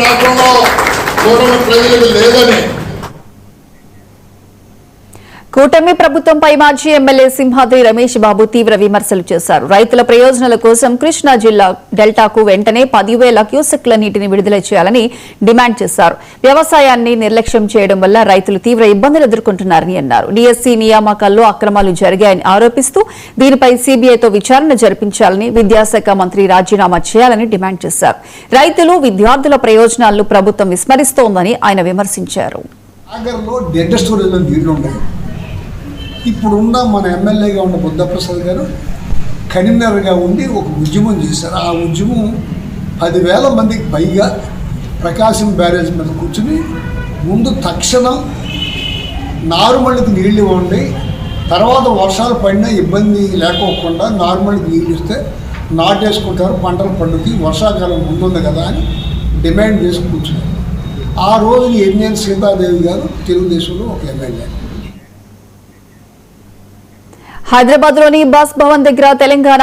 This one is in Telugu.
రాష్ట్రంలో కూటమి ప్రజలకు లేదని. కూటమి ప్రభుత్వంపై మాజీ ఎమ్మెల్యే సింహాద్రి రమేష్ బాబు తీవ్ర విమర్శలు చేశారు. రైతుల ప్రయోజనాల కోసం కృష్ణా జిల్లా డెల్టాకు వెంటనే 10,000 క్యూసెక్ల నీటిని విడుదల చేయాలని డిమాండ్ చేశారు. వ్యవసాయాన్ని నిర్లక్ష్యం చేయడం వల్ల రైతులు తీవ్ర ఇబ్బందులు ఎదుర్కొంటున్నారని అన్నారు. డీఎస్సీ నియామకాల్లో అక్రమాలు జరిగాయని ఆరోపిస్తూ దీనిపై సీబీఐతో విచారణ జరిపించాలని, విద్యాశాఖ మంత్రి రాజీనామా చేయాలని డిమాండ్ చేశారు. రైతులు, విద్యార్థుల ప్రయోజనాలను ప్రభుత్వం విస్మరిస్తోందని ఆయన విమర్శించారు. ఇప్పుడున్న మన ఎమ్మెల్యేగా ఉన్న బుద్ధప్రసాద్ గారు కన్వీనర్గా ఉండి ఒక ఉద్యమం చేశారు. ఆ ఉద్యమం 10,000 మందికి పైగా ప్రకాశం బ్యారేజ్ మీద కూర్చుని ముందు తక్షణం నార్మల్కి నీళ్ళు ఇవ్వండి, తర్వాత వర్షాలు పడినా ఇబ్బంది లేకోకుండా నార్మల్కి నీళ్ళు ఇస్తే నాటేసుకుంటారు, పంటలు పండుతాయి, వర్షాకాలం ముందుంది కదా అని డిమాండ్ చేసి కూర్చున్నారు. ఆ రోజు ఎన్ఎన్ సీతాదేవి గారు తెలుగుదేశంలో ఒక ఎమ్మెల్యే. హైదరాబాద్ లోని బస్ భవన్ దగ్గర తెలంగాణ